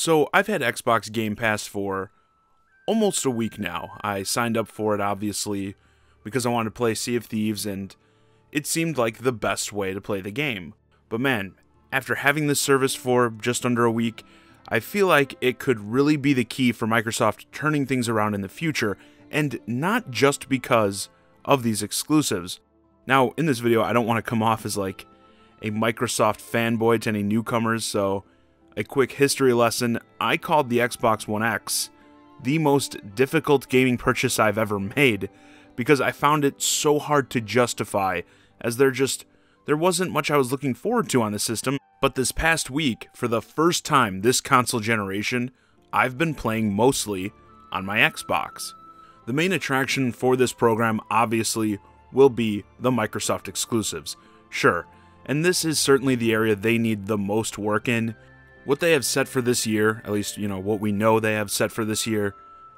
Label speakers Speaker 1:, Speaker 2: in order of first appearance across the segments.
Speaker 1: So I've had Xbox Game Pass for almost a week now. I signed up for it, obviously, because I wanted to play Sea of Thieves, and it seemed like the best way to play the game. But man, after having this service for just under a week, I feel like it could really be the key for Microsoft turning things around in the future, and not just because of these exclusives. Now, in this video, I don't want to come off as like a Microsoft fanboy to any newcomers, so a quick history lesson. I called the Xbox One X the most difficult gaming purchase I've ever made because I found it so hard to justify, as there wasn't much I was looking forward to on the system. But this past week, for the first time this console generation, I've been playing mostly on my Xbox. The main attraction for this program obviously will be the Microsoft exclusives. Sure, and this is certainly the area they need the most work in. What they have set for this year, at least, what we know they have set for this year,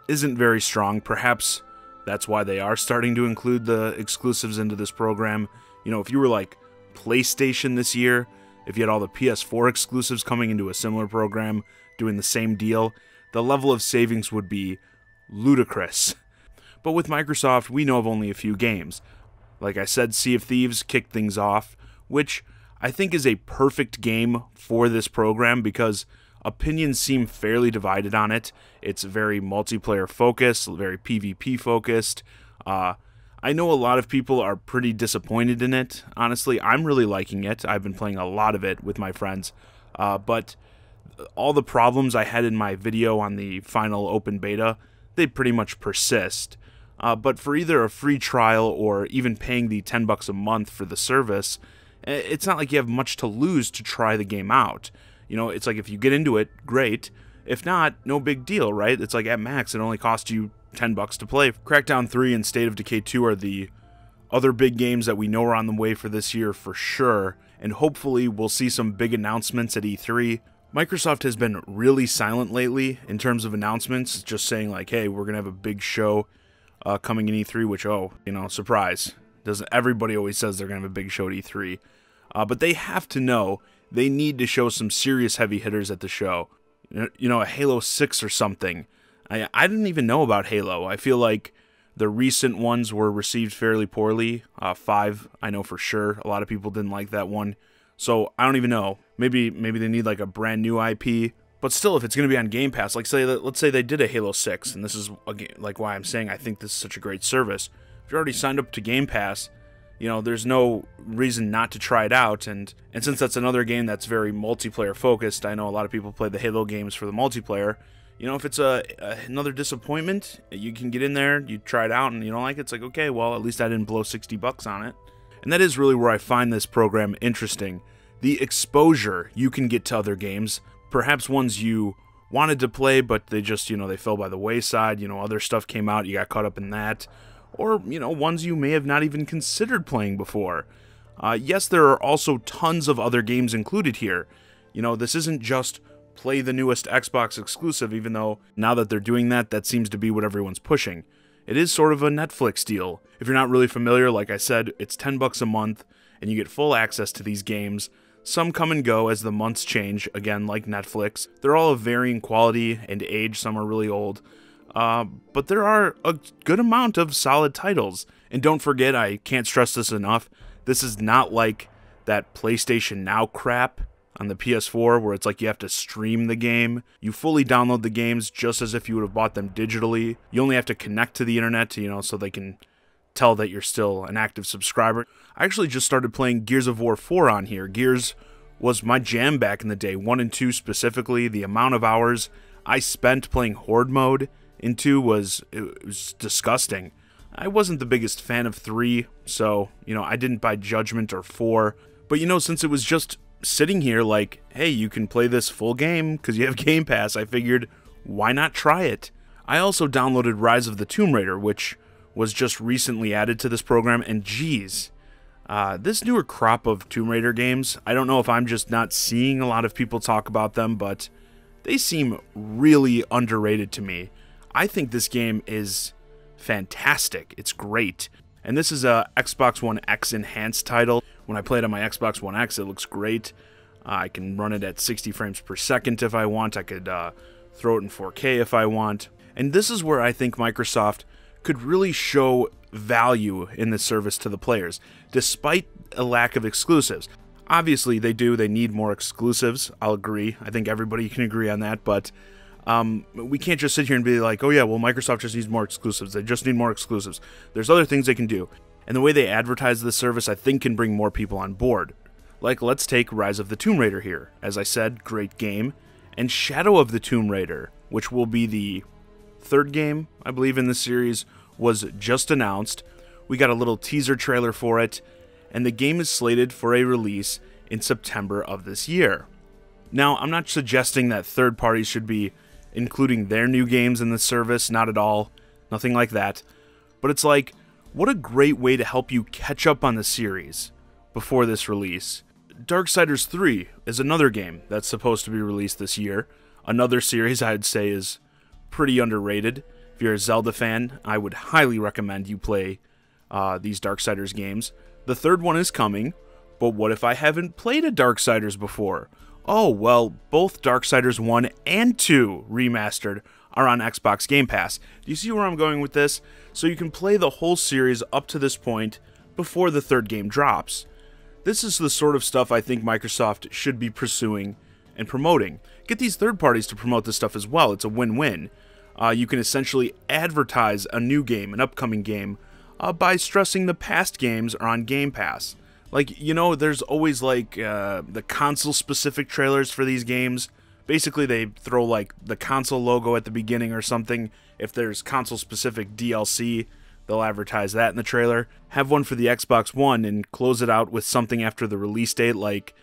Speaker 1: isn't very strong. Perhaps that's why they are starting to include the exclusives into this program. If you were like PlayStation this year, if you had all the PS4 exclusives coming into a similar program, doing the same deal, the level of savings would be ludicrous. But with Microsoft, we know of only a few games. Like I said, Sea of Thieves kicked things off, which I think is a perfect game for this program because opinions seem fairly divided on it. It's very multiplayer focused, very PvP focused. I know a lot of people are pretty disappointed in it. Honestly, I'm really liking it. I've been playing a lot of it with my friends. But all the problems I had in my video on the final open beta, they pretty much persist. But for either a free trial or even paying the $10 a month for the service, it's not like you have much to lose to try the game out. It's like if you get into it, great. If not, no big deal, right? It's like at max, it only costs you $10 to play. Crackdown 3 and State of Decay 2 are the other big games that we know are on the way for this year for sure, and hopefully we'll see some big announcements at E3. Microsoft has been really silent lately in terms of announcements, just saying like, hey, we're going to have a big show coming in E3, which, surprise. Doesn't everybody always says they're going to have a big show at E3. But they have to know they need to show some serious heavy hitters at the show. A Halo 6 or something. I didn't even know about Halo. I feel like the recent ones were received fairly poorly. 5, I know for sure. A lot of people didn't like that one. So I don't even know. Maybe they need like a brand new IP. But still, if it's going to be on Game Pass, let's say they did a Halo 6, and this is like why I'm saying I think this is such a great service. If you're already signed up to Game Pass, there's no reason not to try it out, and since that's another game that's very multiplayer focused, I know a lot of people play the Halo games for the multiplayer. If it's another disappointment, you can get in there, you try it out, and you don't like it, it's like, okay, well, at least I didn't blow $60 on it. And that is really where I find this program interesting. The exposure you can get to other games, perhaps ones you wanted to play, but they just, they fell by the wayside, other stuff came out, you got caught up in that. Or, ones you may have not even considered playing before. Yes, there are also tons of other games included here. This isn't just play the newest Xbox exclusive, even though now that they're doing that, that seems to be what everyone's pushing. It is sort of a Netflix deal. If you're not really familiar, like I said, it's $10 a month, and you get full access to these games. Some come and go as the months change, again, like Netflix. They're all of varying quality and age, some are really old. But there are a good amount of solid titles. And don't forget, I can't stress this enough, this is not like that PlayStation Now crap on the PS4 where it's like you have to stream the game. You fully download the games just as if you would have bought them digitally. You only have to connect to the internet, so they can tell that you're still an active subscriber. I actually just started playing Gears of War 4 on here. Gears was my jam back in the day, 1 and 2 specifically. The amount of hours I spent playing Horde mode in 2 was disgusting. I wasn't the biggest fan of 3, so, I didn't buy Judgment or 4. But, since it was just sitting here like, hey, you can play this full game because you have Game Pass, I figured, why not try it? I also downloaded Rise of the Tomb Raider, which was just recently added to this program, and geez, this newer crop of Tomb Raider games, I don't know if I'm just not seeing a lot of people talk about them, but they seem really underrated to me. I think this game is fantastic. It's great. And this is a Xbox One X enhanced title. When I play it on my Xbox One X, it looks great. I can run it at 60 frames per second if I want. I could throw it in 4K if I want. And this is where I think Microsoft could really show value in this service to the players, despite a lack of exclusives. Obviously, they need more exclusives. I'll agree. I think everybody can agree on that, but we can't just sit here and be like, oh yeah, well, Microsoft just needs more exclusives. They just need more exclusives. There's other things they can do. And the way they advertise this service, I think, can bring more people on board. Like, let's take Rise of the Tomb Raider here. As I said, great game. And Shadow of the Tomb Raider, which will be the third game, I believe, in the series, was just announced. We got a little teaser trailer for it, and the game is slated for a release in September of this year. Now, I'm not suggesting that third parties should be including their new games in the service, not at all, nothing like that. But it's like, what a great way to help you catch up on the series before this release. Darksiders 3 is another game that's supposed to be released this year. Another series I'd say is pretty underrated. If you're a Zelda fan, I would highly recommend you play these Darksiders games. The third one is coming, but what if I haven't played a Darksiders before? Oh, well, both Darksiders 1 and 2 remastered are on Xbox Game Pass. Do you see where I'm going with this? So you can play the whole series up to this point before the third game drops. This is the sort of stuff I think Microsoft should be pursuing and promoting. Get these third parties to promote this stuff as well. It's a win-win. You can essentially advertise a new game, an upcoming game, by stressing the past games are on Game Pass. Like, you know, there's always like the console-specific trailers for these games. Basically, they throw like the console logo at the beginning or something. If there's console-specific DLC, they'll advertise that in the trailer. Have one for the Xbox One and close it out with something after the release date like,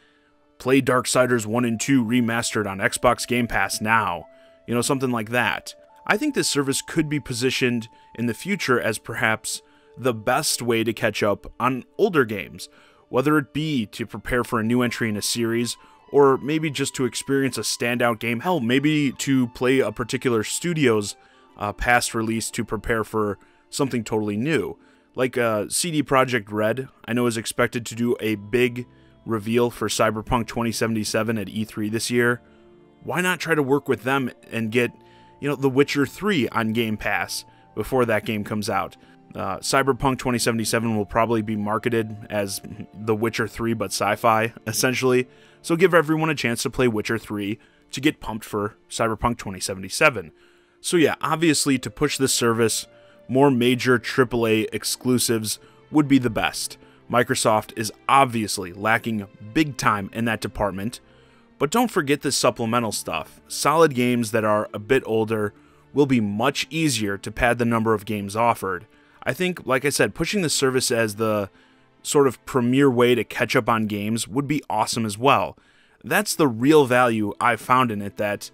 Speaker 1: play Darksiders 1 and 2 remastered on Xbox Game Pass now. You know, something like that. I think this service could be positioned in the future as perhaps the best way to catch up on older games, whether it be to prepare for a new entry in a series, or maybe just to experience a standout game. Hell, maybe to play a particular studio's past release to prepare for something totally new. Like CD Projekt Red, I know, is expected to do a big reveal for Cyberpunk 2077 at E3 this year. Why not try to work with them and get, you know, The Witcher 3 on Game Pass before that game comes out? Cyberpunk 2077 will probably be marketed as The Witcher 3 but sci-fi, essentially. So give everyone a chance to play Witcher 3 to get pumped for Cyberpunk 2077. So yeah, obviously to push this service, more major AAA exclusives would be the best. Microsoft is obviously lacking big time in that department, but don't forget the supplemental stuff. Solid games that are a bit older will be much easier to pad the number of games offered. I think, like I said, pushing the service as the sort of premier way to catch up on games would be awesome as well. That's the real value I've found in it that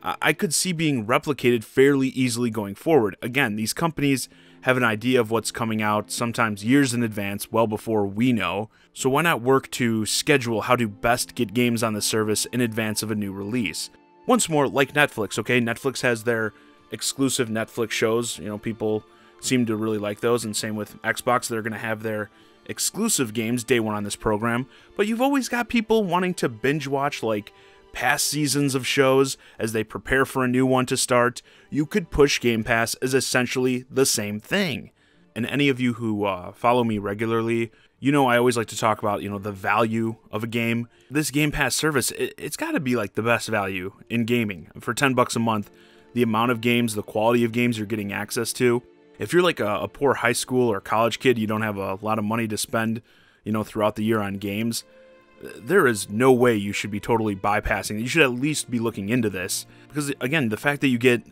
Speaker 1: I could see being replicated fairly easily going forward. Again, these companies have an idea of what's coming out, sometimes years in advance, well before we know, so why not work to schedule how to best get games on the service in advance of a new release? Once more, like Netflix, okay? Netflix has their exclusive Netflix shows, you know, people seem to really like those, and same with Xbox. They're going to have their exclusive games day one on this program, but you've always got people wanting to binge watch like past seasons of shows as they prepare for a new one to start. You could push Game Pass as essentially the same thing. And any of you who follow me regularly, you know I always like to talk about, you know, the value of a game. This Game Pass service, it's got to be like the best value in gaming. For $10 a month, the amount of games, the quality of games you're getting access to. If you're like a poor high school or college kid, you don't have a lot of money to spend, you know, throughout the year on games, there is no way you should be totally bypassing. You should at least be looking into this. Because, again, the fact that you get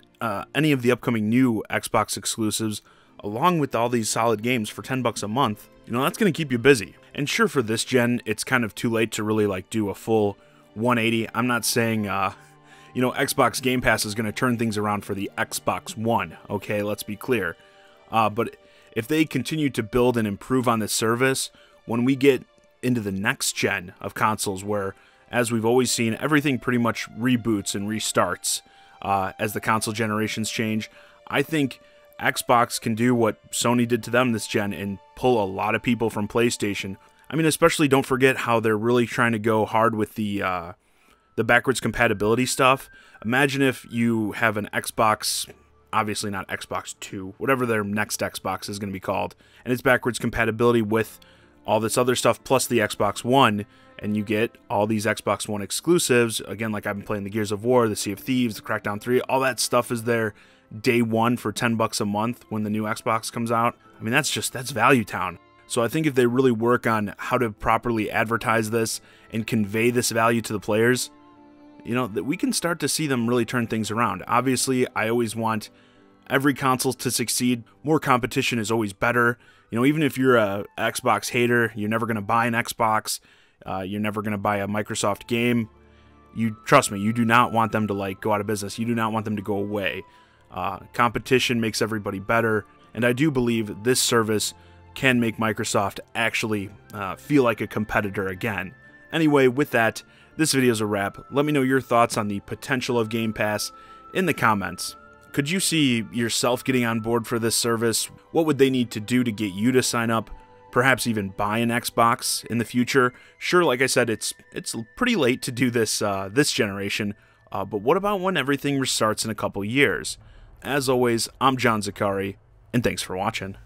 Speaker 1: any of the upcoming new Xbox exclusives, along with all these solid games for $10 a month, you know, that's going to keep you busy. And sure, for this gen, it's kind of too late to really, like, do a full 180. I'm not saying, you know, Xbox Game Pass is going to turn things around for the Xbox One, okay? Let's be clear. But if they continue to build and improve on this service, when we get into the next gen of consoles where, as we've always seen, everything pretty much reboots and restarts as the console generations change, I think Xbox can do what Sony did to them this gen and pull a lot of people from PlayStation. I mean, especially don't forget how they're really trying to go hard with the backwards compatibility stuff. Imagine if you have an Xbox, obviously not Xbox 2, whatever their next Xbox is going to be called, and it's backwards compatibility with all this other stuff plus the Xbox One, and you get all these Xbox One exclusives. Again, like I've been playing the Gears of War, the Sea of Thieves, the Crackdown 3, all that stuff is there day one for $10 a month when the new Xbox comes out. I mean, that's Value Town. So I think if they really work on how to properly advertise this and convey this value to the players, you know, that we can start to see them really turn things around. Obviously, I always want every console to succeed. More competition is always better. You know, even if you're a Xbox hater, you're never going to buy an Xbox, you're never going to buy a Microsoft game. You trust me, you do not want them to like go out of business. You do not want them to go away. Competition makes everybody better, and I do believe this service can make Microsoft actually feel like a competitor again. Anyway, with that, this video is a wrap. Let me know your thoughts on the potential of Game Pass in the comments. Could you see yourself getting on board for this service? What would they need to do to get you to sign up? Perhaps even buy an Xbox in the future? Sure, like I said, it's pretty late to do this this generation, but what about when everything restarts in a couple years? As always, I'm John Zacchari, and thanks for watching.